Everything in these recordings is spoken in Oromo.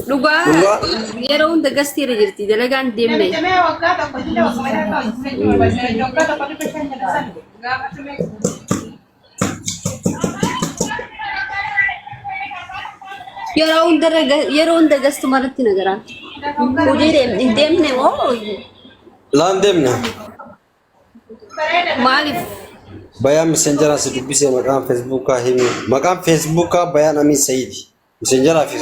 Dhugaa yeroo hunda gasteera jirti dalagaan deemne. Yeroo hunda gastu malatti nagaraan. Hojii deemne moo? Laan deemna. Maaliif? Bayaan messengeraa si dubbisee maqaan feesbuukaa himi. Maqaan feesbuukaa Bayaan Amin Said. Messengeraa fi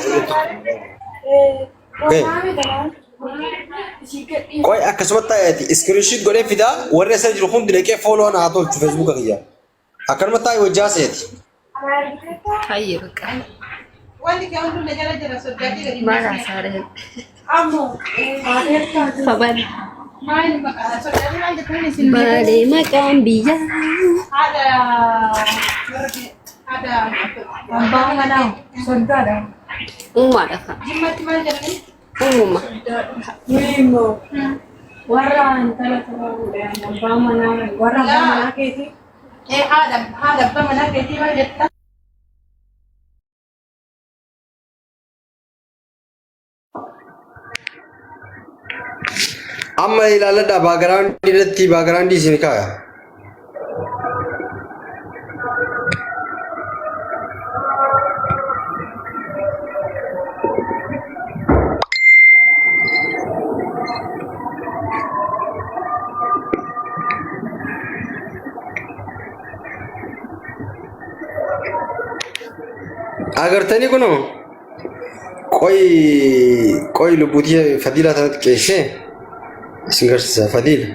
qoy akkasumatti taa'eeti screenshot godhee fidaa warri isa jiru hundi dhaqee follow na haa tolchu feesbuuka kiyya. Akkanuma taa'e wajjaa seeti. Hayyee bakka. Wanti kan hundu najala jala soddati gadi. Maal haasa'e? Ammoo Fabal. maal maqaa soddati maal jettanii isin Malee maqaan biyyaa. ada bambang mana soddada. Uumaadha kan. Jimmatti maal jedhani? Uumama. Wingo. Warra antara bambang mana warra mana keeti. Ada bambang mana keeti maal jetta? Amma ilaaladha baagiraawundi irratti baagiraawundi isin kaaya. Agartanii kuno qoy lubbuutii fadiilaa tanatti qeessee isin garsiisa fadiila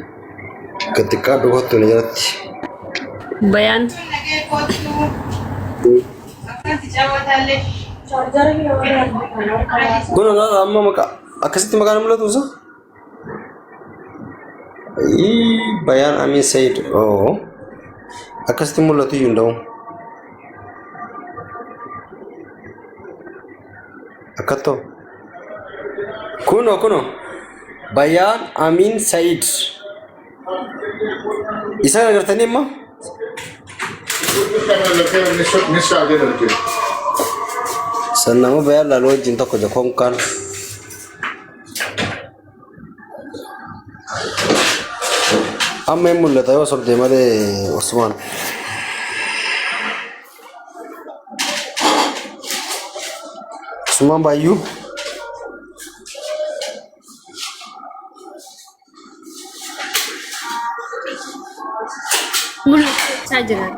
xiqqaa dhugattu na jalatti. Bayaan. Kuno laala amma maqaa akkasitti maqaan mul'atu isa. Bayaan Amin Said. Oh akkasitti mul'atu iyyuu hunda'u. Akkato. Kuno Bayaan Amin Said. Isa agartanii amma? Sannamu Bayaan laaluu wajjin tokko jakoon kan. Amma hin mul'ata yoo sobdee malee Usmaan. Usmaan Bayyuu. Mul'achaa jiran.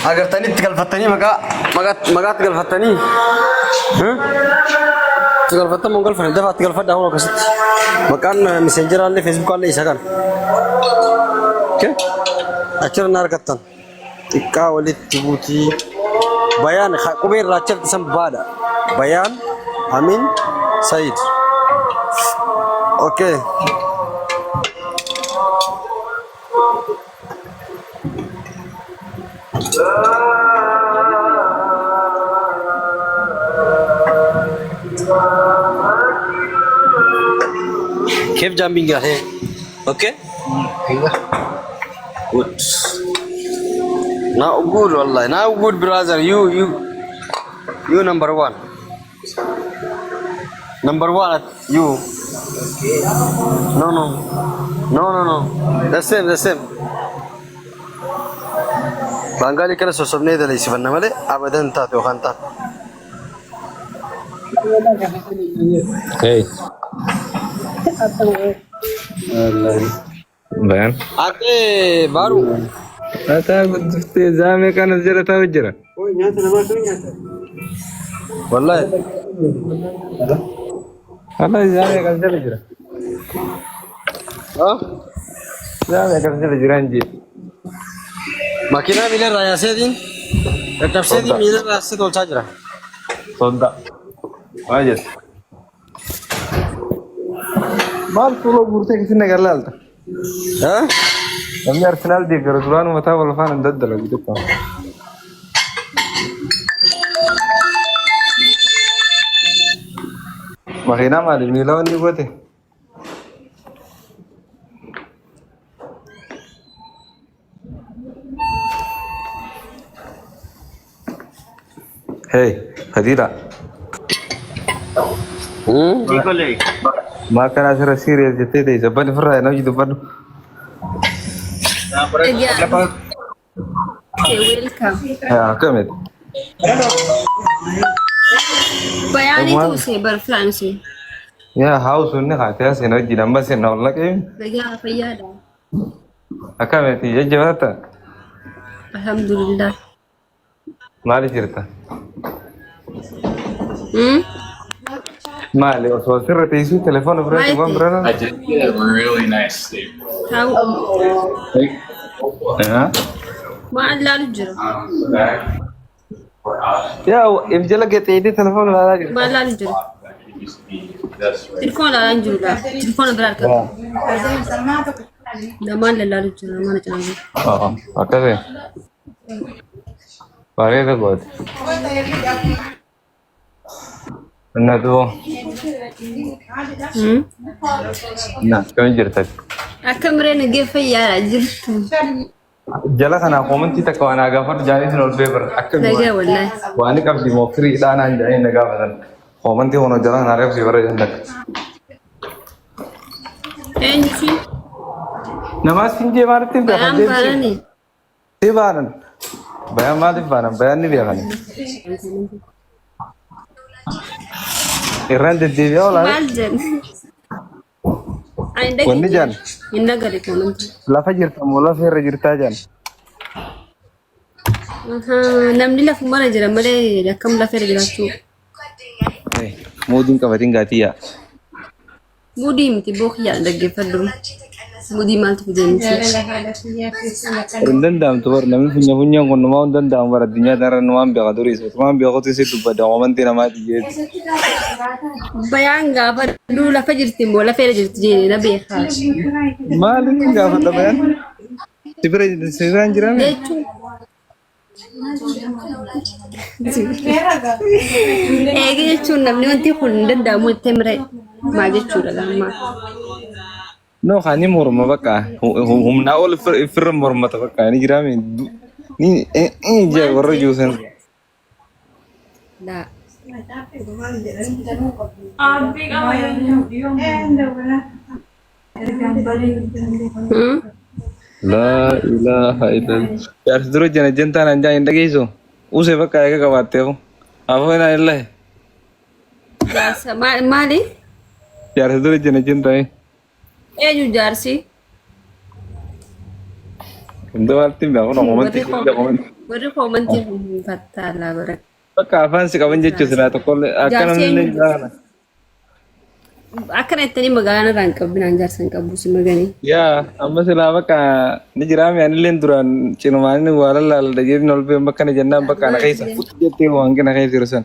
Agartanii itti galfattanii maqaatti galfattanii itti galfattan moo galfanne dafaa itti galfadhaa hoo akkasitti maqaan messengeraallee feesbuukaallee isa kan achirra na argattan xiqqaa walitti buutii Bayaan qubee irraachafti san baadha Bayaan Amin Said. Okay. كيف جامبينج عليه؟ اوكي؟ ايوه good. Now good والله now good brother you number one you no the same Bangali kana sosomne da lisi fanna male abadan ta to khanta hey Bayaan. ate baru Ata gudufte zame kana jira ta wajira. oh nyata nama tu nyata wallahi Ala zame kana jira. ha Zame kana jira nji. makina mila raya sedin tetap sedin mila rasa tol sajra Sonda. Wajir. Mal tulo burte kisi nagar lalta. ha namni Arsenaal deeggaru duraan mataa wal faana hin daddalagu jechuudha. Makiinaa maali miila wanni goote? Hey, Fadila. Ma kana asirra serious jettee ta'e sabban ofirraa hin hojii dubbannu. Okay, welcome. Akkamitti? Bayani tu se berflansi. Yaa haawusu inni haatee as hin hojii amma sin na ollaqee. Bayar fayyada. Akkamitti jajjabaata? Alhamdulillah. Maali jirta? Maali osoo sirra teessuu telefoona biraatti waan biraa I did. Yeah, really nice, Steve. Tahu yaa maal jira. if jala geetee telefoona laalaa jirta. Maal jira. It used to be this way. Telefon laalaan jiru la. Telefon biraa kan. Namaan laalu jira namaan jira. Akkasii. Bareeda goote. Inna tuwo. Na kami jirta. Akka mireen geeffayyaa jirtu. Jala kana komantii takka waan agaafatu jaaniitiin ol beebar akka Nagaa wallahi. waan qabdi moo firii dhaanaan jaanii na gaafatan komantii hono jala kana reefsi bara jandak Eenyufi? namaas hinjee maalittiin Bayaan barani. si baanan bayaan maaliif baanan bayaan ni beekan irraan deddeebi'aa olaana Maal jen? wanni jaan Inna gadi komanti. lafa jirta moo lafa irra jirtaa jaan Namni lafu mana jira malee akkam lafa irra jiraachuu. muudiin qabatiin gaatiyyaa Mudii miti bookiyyaa dhaggeeffadhu. Mudii maaltu fideensi? hin danda'amtu bar namni funyaan kun numaa hin danda'amu bara addunyaa irra numaan beeka durii numaan beekutu si dubbada komantii namaati jeeti Bayaan gaafa lafa jirti immoo lafa irra jirti jee na beekaa. maaliin gaafadha bayaan si biraan jirame Jechuun. Eega jechuun namni wanti kun hin danda'amu itti himre maal jechuudha lammaa. no kani morma bakka humna ol firra mormata bakka ni jirame ni je warra juusan Laa. la ilaha illallah yar duro jana janta nan ja inda geiso use bakka ya kabatte ho afo na illahi Jaarsa maali? yar duro jana janta Eenyu jaarsi? ndo walti me ko no momenti Warri komantii fattaalaa bara. bakka afan si kaban jechu sira to kolle akana ne jana Akkana ittanii magaalaa irraa hin qabbinaan jaarsa hin qabbu si maganii. ya amma sila bakka ni jirame anilleen duran cinumaan wala la da jirin olbe bakka ne janna bakka na kaisa futte te wangina kaisa san